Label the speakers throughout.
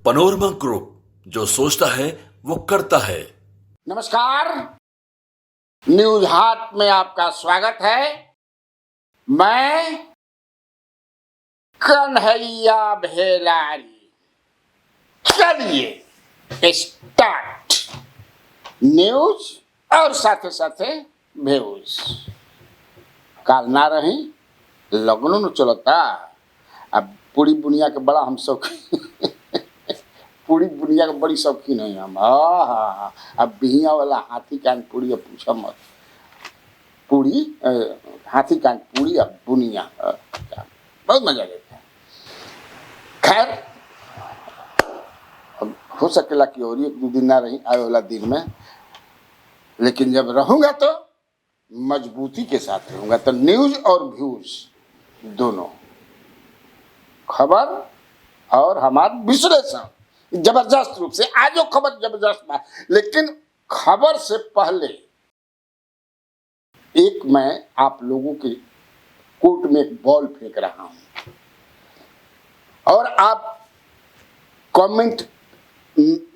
Speaker 1: Panorama group, जो सोचता है वो करता है।
Speaker 2: नमस्कार, न्यूज हाट में आपका स्वागत है। मैं कन्हैया भेलारी। चलिए स्टार्ट न्यूज और साथे साथे व्यूज। काल ना रही लगनों न चलता। अब पूरी बुनिया के बड़ा हम सब पूरी बुनिया के बड़ी शौकीन है हम। हाँ, अब बिहिया वाला हाथी कान पूरी अब पूछा मत। पूरी हाथी कान पूरी अब बुनिया बहुत मजा लेते हैं। खैर, अब हो सकेला कि और एक दो दिन ना रही आए वाला दिन में, लेकिन जब रहूंगा तो मजबूती के साथ रहूंगा। तो न्यूज और व्यूज दोनों, खबर और हमारा विश्लेषण जबरदस्त रूप से। आज जो खबर जबरदस्त है, लेकिन खबर से पहले एक मैं आप लोगों के कोर्ट में एक बॉल फेंक रहा हूं और आप कमेंट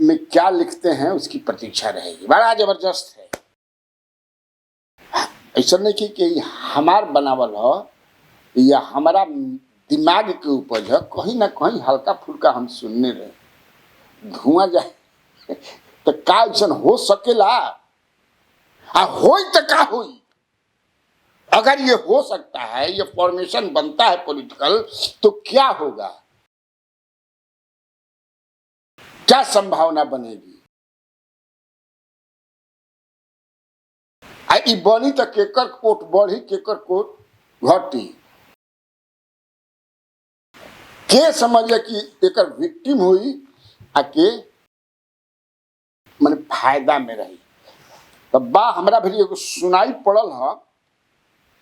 Speaker 2: में क्या लिखते हैं उसकी प्रतीक्षा रहेगी। बड़ा जबरदस्त है। ऐसा नहीं कि हमार बनावल हो या हमारा दिमाग के उपज है, कहीं ना कहीं हल्का फुल्का हम सुनने रहे। धुआं जाए तो का ऐसा हो सकेला? होई तो का होई? अगर ये हो सकता है, ये फॉर्मेशन बनता है पॉलिटिकल, तो क्या होगा? क्या संभावना बनेगी? ई बनी तो केकर कोट बढ़ी, केकर कोट घटी। के समझे कि एकर विक्टिम हुई आके मैंने फायदा में रही। तब बा हमरा भी एगो सुनाई पड़ल है।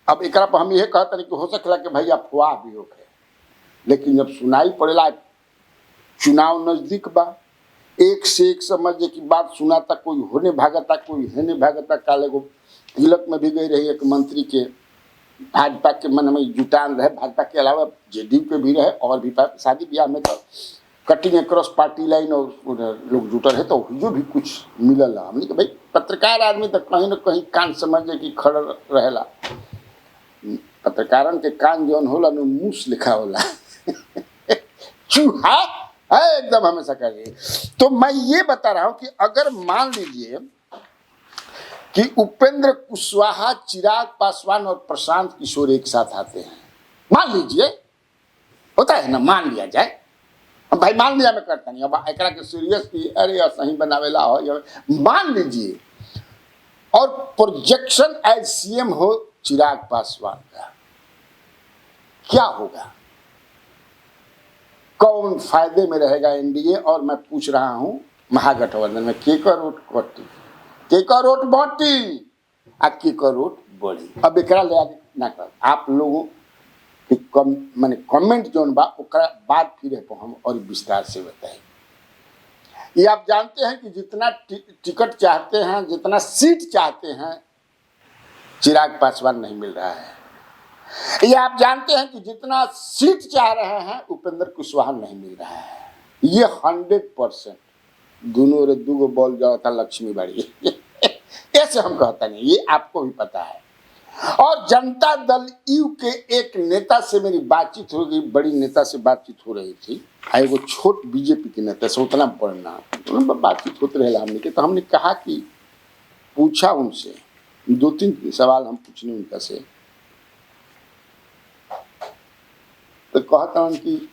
Speaker 2: अब एक पर हम ये कहते नहीं कि हो सकता कि भाई अफवाह भी होके, लेकिन जब सुनाई पड़ेला, चुनाव नजदीक बा, एक से एक समझे की बात सुनाता, कोई होने भागता, कोई होने भागता। काले को तिलक में भी गई रही एक मंत्री के, भाजपा के मन में जुटान रहे, भाजपा के अलावा जेडीयू के भी रहे और भी। शादी ब्याह में तो कटिंग अक्रॉस पार्टी लाइन और लोग जुटल है, तो जो भी कुछ मिलल। हमने कि भाई पत्रकार आदमी तो कहीं ना कहीं कान समझे कि खड़ रहेला। पत्रकारन के कान जौन होला नु मूस लिखा होला चूहा है एकदम हमेशा करिए। तो मैं ये बता रहा हूं कि अगर मान लीजिए कि उपेंद्र कुशवाहा, चिराग पासवान और प्रशांत किशोर एक साथ आते हैं, मान लीजिए, होता है ना, मान लिया जाए। अब भाई मान लिया मैं करता नहीं, अब एकरा के सीरियस की अरे सही बनावेला हो, मान लीजिए, और प्रोजेक्शन एज सीएम हो चिराग पासवान का, क्या होगा? कौन फायदे में रहेगा एनडीए? और मैं पूछ रहा हूं महागठबंधन में केकर वोट कटी, केकर वोट बांटी आ केकर वोट बढ़ी। अब एकरा ले आगे ना कर, आप लोगों के माने कमेंट जोन बा ओकरा बाद फिर हम और विस्तार से बताएं। ये आप जानते हैं कि जितना टिकट चाहते हैं, जितना सीट चाहते हैं, चिराग पासवान नहीं मिल रहा है। ये आप जानते हैं कि जितना सीट चाह रहे हैं उपेंद्र कुशवाहा नहीं मिल रहा है। ये 100% दोनों रे दूगो बॉल जाओ था लक्ष्मी बाड़ी ऐसे हम कहता नहीं, ये आपको भी पता है। और जनता दल यू के एक नेता से मेरी बातचीत हो गई, बड़ी नेता से बातचीत हो रही थी, वो छोट बीजेपी के नेता से, उतना पढ़ना बातचीत होते रहे हमने के। तो हमने कहा कि पूछा उनसे, 2-3 सवाल हम पूछने उनका से, तो कहता हूं कि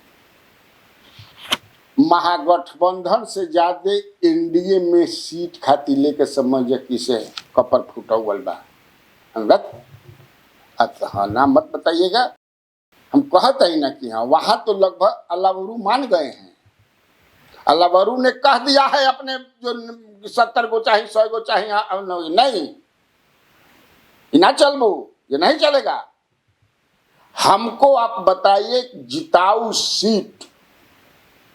Speaker 2: महागठबंधन से ज्यादा एनडीए में सीट खाती लेके समझ किसे कपर फूटा हुआ बा। हाँ, नाम मत बताइएगा, हम कहते ही ना कि हाँ, वहां तो लगभग अल्लावरू मान गए हैं। अल्लावरू ने कह दिया है अपने जो 70 गो चाहे 100 गो चाहे नहीं, ना चलबू, ये नहीं चलेगा। हमको आप बताइए जिताऊ सीट,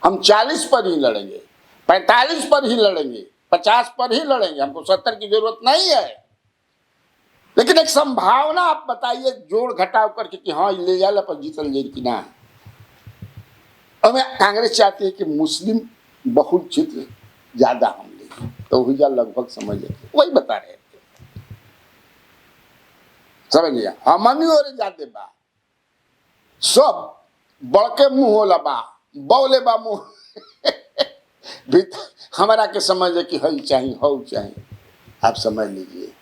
Speaker 2: हम 40 पर ही लड़ेंगे, 45 पर ही लड़ेंगे, 50 पर ही लड़ेंगे, हमको 70 की जरूरत नहीं है। लेकिन एक संभावना आप बताइए जोड़ घटाव करके कि हाँ ले जाए पर जीतल जाए कि ना। और मैं कांग्रेस चाहती है कि मुस्लिम बहुत चित्र ज्यादा हम लिए, तो हुआ लगभग समझ लेते, वही बता रहे थे, समझ लिया। हमनी और ज्यादा बा सब बड़के मुंह होला बा, बौले बा मुंह हमारा के समझ कि हई चाहिए हो चाहिए, आप समझ लीजिए,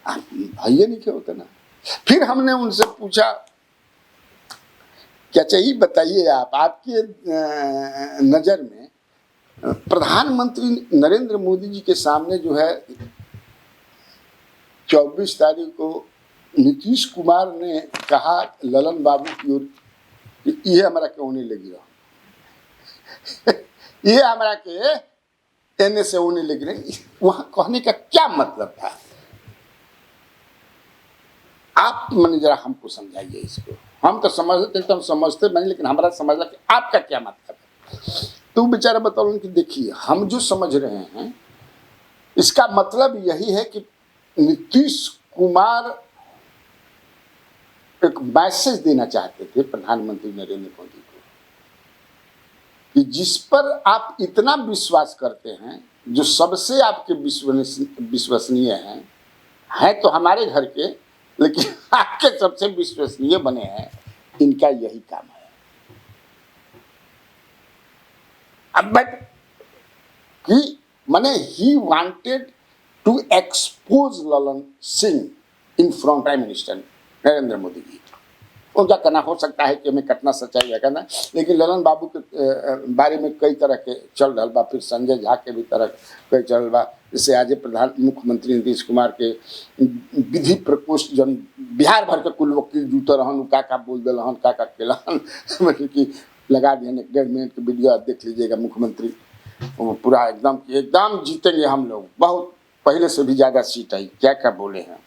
Speaker 2: आप भैया नहीं क्या होता ना। फिर हमने उनसे पूछा क्या चाहिए बताइए आप, आपके नजर में प्रधानमंत्री नरेंद्र मोदी जी के सामने जो है 24 तारीख को नीतीश कुमार ने कहा ललन बाबू की ओर, ये हमारा क्यों नहीं लगी रहा ये हमारा के एने से होने लग रही, वहां कहने का क्या मतलब था, आप मैंने जरा हमको समझाइए इसको। हम तो समझते तो हम समझते नहीं, लेकिन हमारा समझना कि आपका क्या मतलब है। तो बेचारा बताओ कि देखिए हम जो समझ रहे हैं इसका मतलब यही है कि नीतीश कुमार एक मैसेज देना चाहते थे प्रधानमंत्री नरेंद्र मोदी को कि जिस पर आप इतना विश्वास करते हैं, जो सबसे आपके विश्वसनीय हैं तो हमारे घर के, लेकिन आपके सबसे विश्वसनीय बने हैं, इनका यही काम है। अब बट कि माने ही wanted to expose Lalan Singh in front prime minister Narendra Modi ji. उनका कहना हो सकता है कि हमें कितना सच्चाई है कहना, लेकिन ललन बाबू के बारे में कई तरह के चल रहा बा, फिर संजय झा के भी तरह कई चल रहा, जैसे आज मुख्यमंत्री नीतीश कुमार के विधि प्रकोष्ठ जन बिहार भर के कुल वकील जूते रहन, का बोल दिल का केलन मतलब कि लगा दिए 1.5 मिनट के वीडियो आप देख लीजिएगा, मुख्यमंत्री वो पूरा एकदम जीतेंगे हम लोग, बहुत पहले से भी ज्यादा सीट आई, क्या क्या बोले हैं।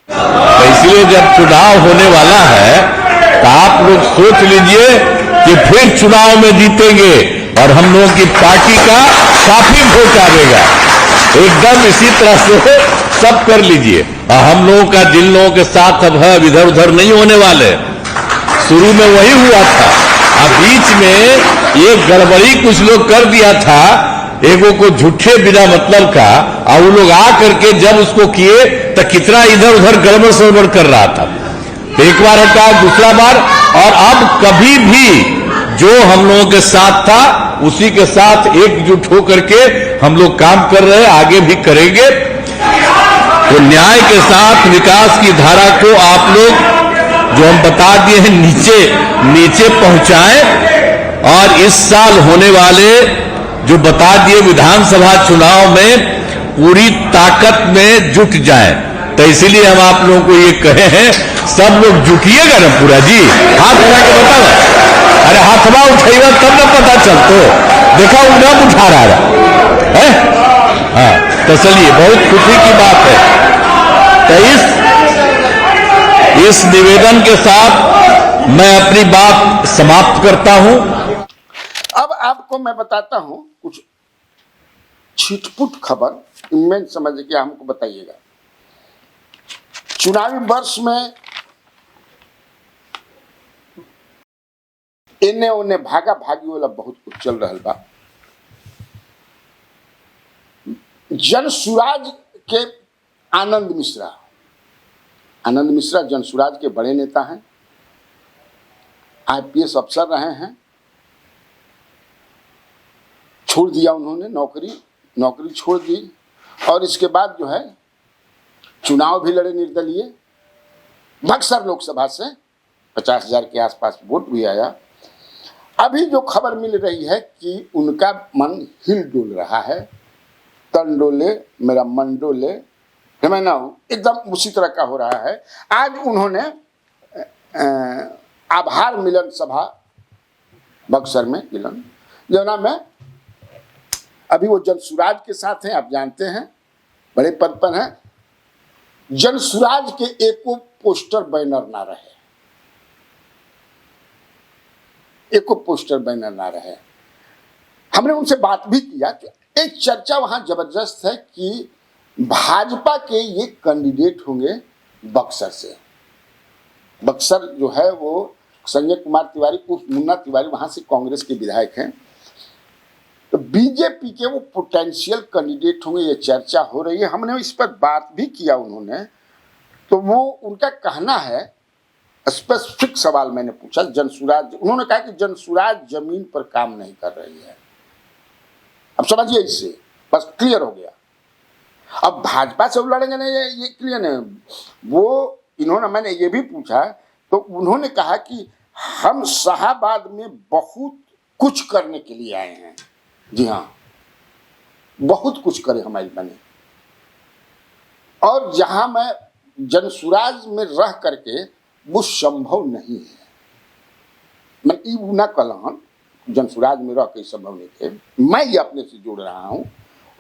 Speaker 3: तो इसलिए जब चुनाव होने वाला है तो आप लोग सोच लीजिए कि फिर चुनाव में जीतेंगे और हम लोगों की पार्टी का काफी वोट आएगा, एकदम इसी तरह से सब कर लीजिए। और हम लोगों का जिन लोगों के साथ अब है इधर उधर नहीं होने वाले, शुरू में वही हुआ था, अब बीच में ये गड़बड़ी कुछ लोग कर दिया था, एगो को झूठे बिना मतलब का, और वो लोग आ करके जब उसको किए तो कितना इधर उधर गड़बड़ सड़बड़ कर रहा था। एक बार हटा, दूसरा बार, और अब कभी भी जो हम लोगों के साथ था उसी के साथ एकजुट होकर के हम लोग काम कर रहे हैं, आगे भी करेंगे। तो न्याय के साथ विकास की धारा को आप लोग जो हम बता दिए हैं नीचे पहुंचाएं, और इस साल होने वाले जो बता दिए विधानसभा चुनाव में पूरी ताकत में जुट जाएं। तो इसीलिए हम आप लोगों को ये कहे हैं, सब लोग जुटिएगा ना पूरा जी, हाथ उठा के बताओ, अरे हाथवा उठाइएगा तब ना पता चलतो, देखा उन्हें उठा रहा है। हाँ तो चलिए, बहुत खुशी की बात है। तो इस निवेदन के साथ मैं अपनी बात समाप्त करता हूं।
Speaker 2: अब आपको मैं बताता हूं कुछ छिटपुट खबर, इनमें समझ के हमको बताइएगा। चुनावी वर्ष में इन्हें उन्हें भागा भागी वाला बहुत कुछ चल रहा बा। जनसुराज के आनंद मिश्रा जनसुराज के बड़े नेता हैं, आईपीएस अफसर रहे हैं, छोड़ दिया उन्होंने नौकरी छोड़ दी, और इसके बाद जो है चुनाव भी लड़े निर्दलीय, बक्सर लोकसभा से 50,000 के आसपास वोट भी आया। अभी जो खबर मिल रही है कि उनका मन हिल डुल रहा है, तन डोले मेरा मन डोले, मैं ना एकदम उसी तरह का हो रहा है। आज उन्होंने आभार मिलन सभा बक्सर में मिलन जोना में, अभी वो जनसुराज के साथ हैं, आप जानते हैं बड़े पद पर हैं। जनसुराज के एको पोस्टर बैनर ना रहे, एको पोस्टर बैनर ना रहे। हमने उनसे बात भी किया कि एक चर्चा वहां जबरदस्त है कि भाजपा के ये कैंडिडेट होंगे बक्सर से। बक्सर जो है वो संजय कुमार तिवारी उर्फ मुन्ना तिवारी वहां से कांग्रेस के विधायक हैं, बीजेपी के वो पोटेंशियल कैंडिडेट होंगे, ये चर्चा हो रही है। हमने इस पर बात भी किया उन्होंने, तो वो उनका कहना है, स्पेसिफिक सवाल मैंने पूछा, जनसुराज, उन्होंने कहा कि जनसुराज जमीन पर काम नहीं कर रही है। अब समझिए, इससे बस क्लियर हो गया। अब भाजपा से वो लड़ेंगे नहीं, ये क्लियर है। वो इन्होंने, मैंने ये भी पूछा तो उन्होंने कहा कि हम शाहाबाद में बहुत कुछ करने के लिए आए हैं। जी हाँ, बहुत कुछ करे हमारी बने, और जहां मैं जनसुराज में रह करके वो संभव नहीं है। मैं ई ना कहलन जनसुराज में रह के संभव नहीं थे, मैं ये अपने से जोड़ रहा हूं।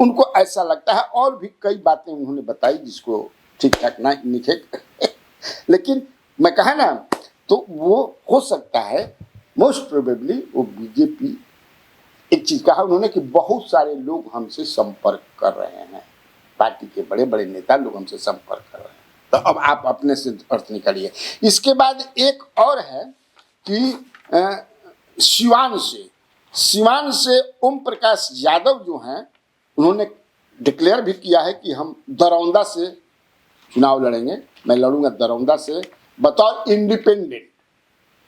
Speaker 2: उनको ऐसा लगता है, और भी कई बातें उन्होंने बताई जिसको ठीक ठाक ना लिखे लेकिन मैं कहा ना, तो वो हो सकता है मोस्ट प्रोबेबली वो बीजेपी। एक चीज कहा उन्होंने कि बहुत सारे लोग हमसे संपर्क कर रहे हैं, पार्टी के बड़े बड़े नेता लोग हमसे संपर्क कर रहे हैं। तो अब आप अपने से अर्थ निकालिए। इसके बाद एक और है कि सिवान से ओम प्रकाश यादव जो हैं, उन्होंने डिक्लेयर भी किया है कि हम दरौंदा से चुनाव लड़ेंगे। मैं लड़ूंगा दरौंदा से बतौर इंडिपेंडेंट,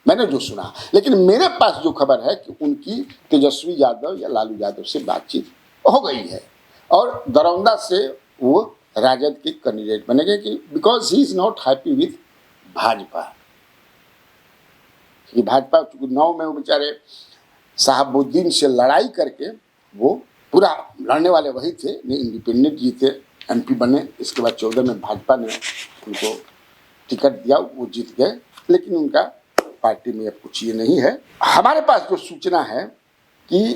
Speaker 2: मैंने जो सुना। लेकिन मेरे पास जो खबर है कि उनकी तेजस्वी यादव या लालू यादव से बातचीत हो गई है, और दरौंदा से वो राजद के कैंडिडेट बनेंगे, कि because he is not happy with Bhajpa. कि भाजपा 9 में वो बेचारे शहाबुद्दीन से लड़ाई करके वो पूरा लड़ने वाले वही थे, इंडिपेंडेंट जीते, एमपी बने। इसके बाद 14 में भाजपा ने उनको टिकट दिया, वो जीत गए। लेकिन उनका पार्टी में अब कुछ ये नहीं है। हमारे पास जो सूचना है कि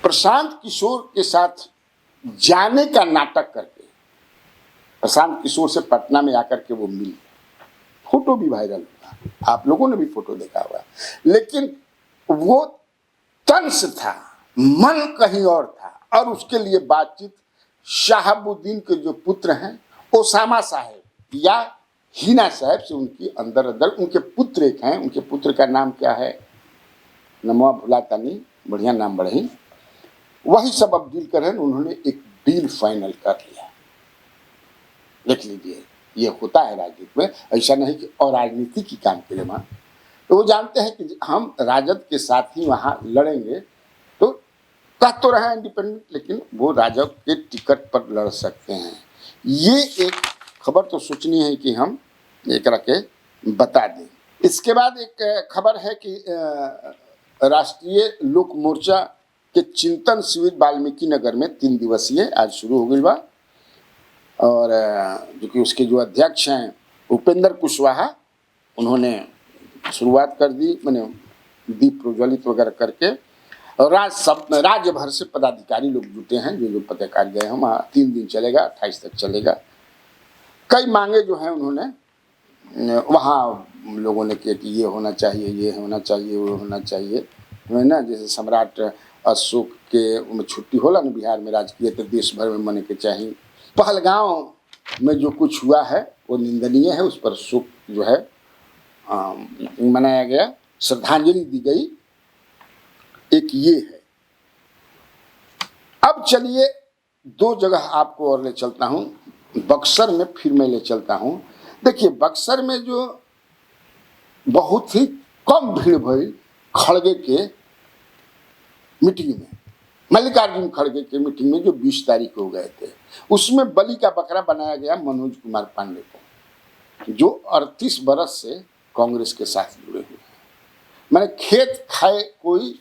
Speaker 2: प्रशांत किशोर के साथ जाने का नाटक करके प्रशांत किशोर से पटना में आकर के वो मिली, फोटो भी वायरल हुआ, आप लोगों ने भी फोटो देखा हुआ। लेकिन वो तंस था, मन कहीं और था, और उसके लिए बातचीत शहाबुद्दीन के जो पुत्र हैं ओसामा साहब या हिना साहब से उनकी अंदर उनके पुत्र एक हैं, उनके पुत्र का नाम क्या है, नमवा भुलाता नहीं, बढ़िया नाम बढ़ी, वही सब अब डील कर रहे हैं। उन्होंने एक डील फाइनल कर लिया। देख लीजिए, ये होता है राजनीति में, ऐसा नहीं कि और राजनीति की काम के लिए वहाँ, तो वो जानते हैं कि हम राजद के साथ ही वहाँ लड़ेंगे। तो कह तो रहे इंडिपेंडेंट, लेकिन वो राजद के टिकट पर लड़ सकते हैं। ये एक खबर तो सोचनी है कि हम एक रखे बता दें। इसके बाद एक खबर है कि राष्ट्रीय लोक मोर्चा के चिंतन शिविर वाल्मीकि नगर में 3 दिवसीय आज शुरू हो गई बा, और जो कि उसके जो अध्यक्ष हैं उपेंद्र कुशवाहा, उन्होंने शुरुआत कर दी, मैंने दीप प्रज्वलित वगैरह करके, और राज्य भर से पदाधिकारी लोग जुटे हैं, जो पत्रकार गए हम। 3 दिन चलेगा, 28 तक चलेगा। कई मांगे जो हैं उन्होंने वहाँ लोगों ने किया कि ये होना चाहिए, ये होना चाहिए, वो होना चाहिए, है ना। जैसे सम्राट अशोक के छुट्टी होला ना बिहार में राजकीय, तो देश भर में मने के चाहिए। पहलगांव में जो कुछ हुआ है वो निंदनीय है, उस पर शोक जो है मनाया गया, श्रद्धांजलि दी गई। एक ये है। अब चलिए 2 जगह आपको और ले चलता हूँ। बक्सर में फिर मैं ले चलता हूँ। देखिए, बक्सर में जो बहुत ही कम भीड़ भरी खड़गे के मीटिंग में, मल्लिकार्जुन खड़गे के मीटिंग में जो 20 तारीख को गए थे, उसमें बलि का बकरा बनाया गया मनोज कुमार पांडे को, जो 38 बरस से कांग्रेस के साथ जुड़े हुए हैं। मैंने खेत खाए कोई,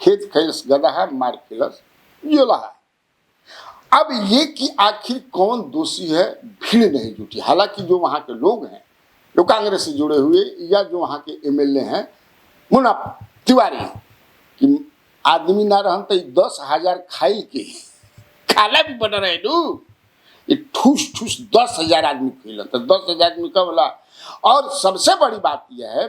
Speaker 2: खेत खैलस गदहा मार खिलस जोलहा। अब ये कि आखिर कौन दोषी है, भीड़ नहीं जुटी। हालांकि जो वहाँ के लोग हैं, जो कांग्रेस से जुड़े हुए या जो वहाँ के एमएलए हैं, मुन्ना तिवारी, कि आदमी ना रहन तो 10,000 खाई के खाना भी बन रहे नू, ये ठूस ठूस 10,000 आदमी खिला, तो 10,000 आदमी का बोला। और सबसे बड़ी बात यह है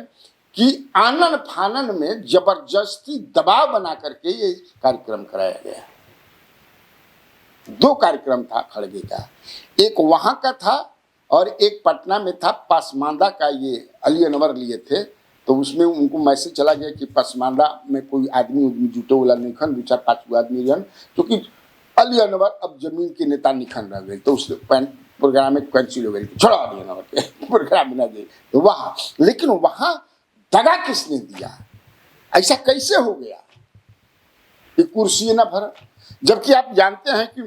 Speaker 2: कि आनन फानन में जबरदस्ती दबाव बना करके ये कार्यक्रम कराया गया। 2 कार्यक्रम था खड़गे का, एक वहां का था और एक पटना में था, पासमांदा का। ये अली अनवर लिए थे, तो उसमें उनको मैसेज चला गया कि पसमानदा में कोई आदमी उदमी जुटे वाला नहीं खन, 2-4-5 गो आदमी रहन, क्योंकि अली अनवर अब जमीन के नेता निखन रह गए, तो उस प्रोग्राम में कैंसिल हो गई, छोड़ा अली अनवर के प्रोग्राम में ना गए। तो वहाँ, लेकिन वहाँ दगा किसने दिया? ऐसा कैसे हो गया कि कुर्सी ना भरा? जबकि आप जानते हैं कि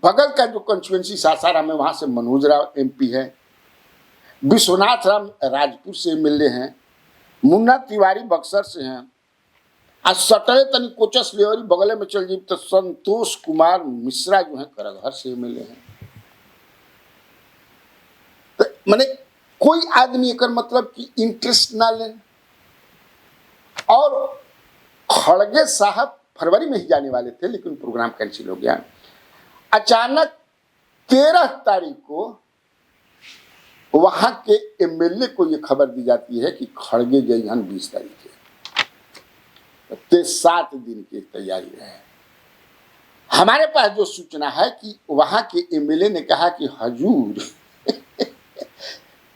Speaker 2: बगल का जो कंस्टिट्यूएंसी सासाराम है, वहां से मनोज राव एमपी है, विश्वनाथ राम राजपुर से एमएलए हैं, मुन्ना तिवारी बक्सर से हैं, आज सटले तनी कोचस लेवरी बगले में चल जाए तो संतोष कुमार मिश्रा जो है करघर से एमएलए हैं। तो माने कोई आदमी एक मतलब कि इंटरेस्ट ना ले। और खड़गे साहब फरवरी में ही जाने वाले थे, लेकिन प्रोग्राम कैंसिल हो गया। अचानक 13 तारीख को वहां के एमएलए को यह खबर दी जाती है कि खड़गे गई हन 20 तारीख के, 7 दिन की तैयारी है। हमारे पास जो सूचना है कि वहां के एमएलए ने कहा कि हजूर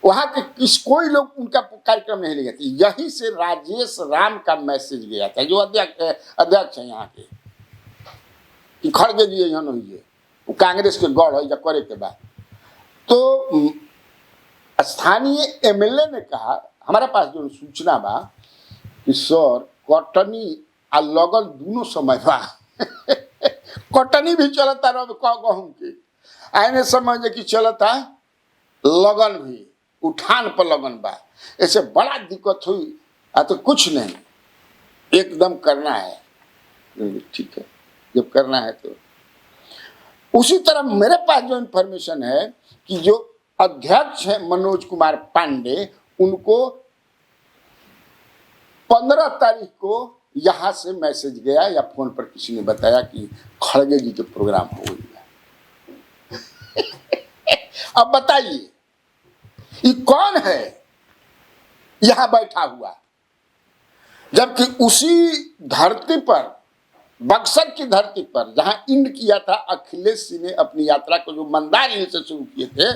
Speaker 2: वहां के कोई लोग उनका कार्यक्रम नहीं ले गए थे। यहीं से राजेश राम का मैसेज गया था, जो अध्यक्ष है यहाँ के, कि खड़गे जी यहाँ नहीं है, वो कांग्रेस के गढ़ है करे के बाद। तो स्थानीय एमएलए ने कहा, हमारे पास जो सूचना बा कि सर कटनी आ लगल दोनों समय बा कटनी भी चलता गहूं के, आने समझ कि चलता लगन भी, उठान पर लगन बा, ऐसे बड़ा दिक्कत हुई। तो कुछ नहीं, एकदम करना है। ठीक है, जब करना है तो। उसी तरह मेरे पास जो इंफॉर्मेशन है कि जो अध्यक्ष है मनोज कुमार पांडे, उनको 15 तारीख को यहां से मैसेज गया या फोन पर किसी ने बताया कि खड़गे जी के प्रोग्राम हो गया। अब बताइए ये कौन है यहां बैठा हुआ? जबकि उसी धरती पर, बक्सर की धरती पर, जहां इंड किया था अखिलेश सिंह ने अपनी यात्रा को, जो मंदार हिल से शुरू किए थे,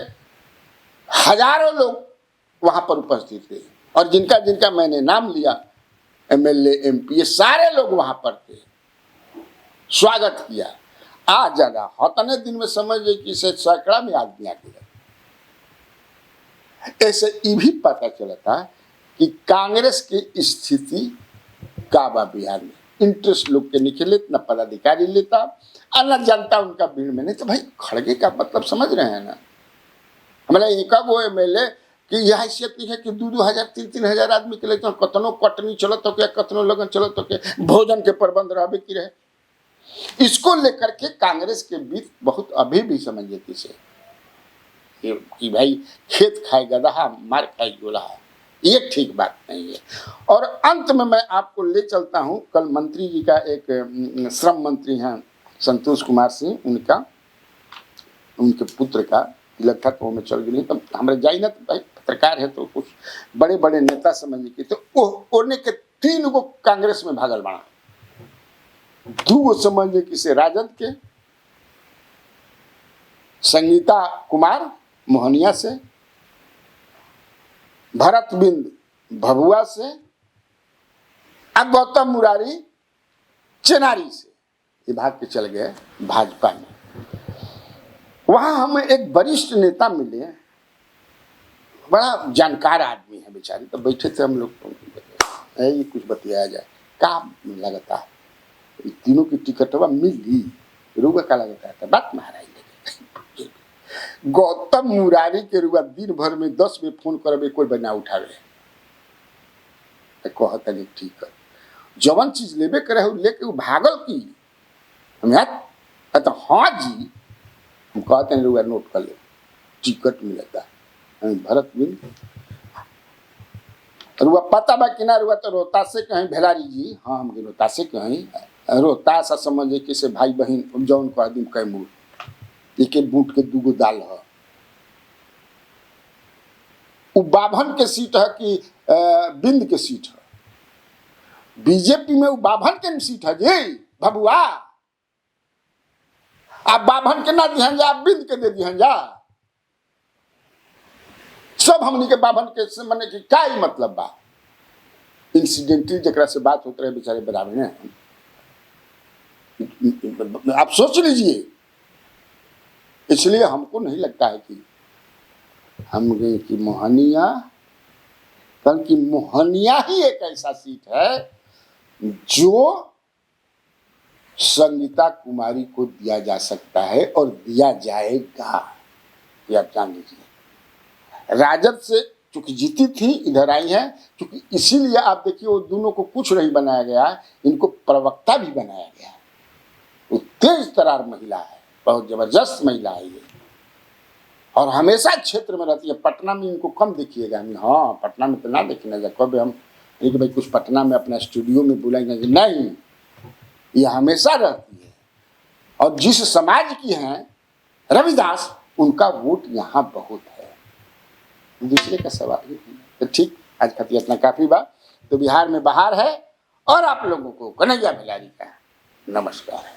Speaker 2: हजारों लोग वहां पर उपस्थित थे। और जिनका जिनका मैंने नाम लिया, एमएलए एमपी, सारे लोग वहां पर थे, स्वागत किया। आ जाना हतने दिन में समझ लीजिए कि सैकड़ा में आदमी आके लगे। ऐसे ये भी पता चलता कि कांग्रेस की स्थिति का बा बिहार में। इंटरेस्ट लोग के निकले, न पदाधिकारी लेता और न जनता उनका भीड़ में नहीं। तो भाई खड़गे का मतलब समझ रहे हैं ना? हमारे एक वो एमएलए कि यह हैसियत है कि 2-2 हजार 3-3 हजार आदमी के लिए तो कतनो कटनी चलत हो के, कतनो लगन चलत हो के, भोजन के प्रबंध रहे की रहे। इसको लेकर के कांग्रेस के बीच बहुत अभी भी समझिए किसे कि भाई खेत खाए गदहा, मार खाए गोलहा, ये ठीक बात नहीं है। और अंत में मैं आपको ले चलता हूं, कल मंत्री जी का एक श्रम मंत्री हैं संतोष कुमार सिंह, उनके पुत्र का तिलक था, तो वो में चल गई। तो हमारे जाई ना, तो भाई पत्रकार है तो कुछ बड़े बड़े नेता समझ के, तो ओने के 3 गो कांग्रेस में भागल बना, 2 गो समझ कि से राजद के, संगीता कुमार मोहनिया से, भरत बिंद भभुआ से, और गौतम मुरारी चेनारी से, ये भाग के चल गए भाजपा में। वहां हमें एक वरिष्ठ नेता मिले, बड़ा जानकार आदमी है बेचारे। तो बैठे थे हम लोग, तो ये कुछ बतियाया जाए, क्या लगता है तीनों की टिकटवा मिली, रुआ का लगता है बात महाराज। गौतम मुरारी के रुआ दिन भर में 10 में फोन करबे, कोई बना उठावे, कहता नहीं ठीक है, जवन चीज लेबे करे लेके भागल की हम यार। तो हाँ जी, हम कहते हैं रुआ नोट कर ले, टिकट मिलता है। भरत बिंद रुआ पता बा कि ना, रुआ तो रोहतास से कहीं भेलारी जी, हाँ हम रोहतास से कहीं, रोहतास समझे कि से भाई बहन जौन कह दिन कई मूल, एक बूट के 2 गो दाल है। वो बाभन के सीट है कि बिंद के सीट है? बीजेपी में वो बाभन के सीट है जी भबुआ। आप बाभन के ना दिहन जा, आप बिंद के दे दिहन जा। सब हमनी के बाभन के से मने की क्या मतलब बा? इंसिडेंटली जरा से बात होते रहे बेचारे बराबर हैं। आप सोच लीजिए। इसलिए हमको नहीं लगता है कि हम गए कि मोहनिया, बल्कि मोहनिया ही एक ऐसा सीट है जो संगीता कुमारी को दिया जा सकता है और दिया जाएगा, ये आप जान लीजिए। राजद से चूंकि जीती थी, इधर आई है, क्योंकि इसीलिए आप देखिए वो दोनों को कुछ नहीं बनाया गया, इनको प्रवक्ता भी बनाया गया। वो तेज तरार महिला है, बहुत जबरदस्त महिला है ये, और हमेशा क्षेत्र में रहती है। पटना में इनको कम देखिएगा। हाँ, पटना में तो ना देखने कब हम कि भाई कुछ पटना में अपना स्टूडियो में बुलाएंगे, नहीं, ये हमेशा रहती है। और जिस समाज की हैं रविदास, उनका वोट यहाँ बहुत है, दूसरे का सवाल ही नहीं। तो ठीक, आज खातिर इतना काफी बात। तो बिहार में बहार है, और आप लोगों को कन्हैया बिलारी का नमस्कार है।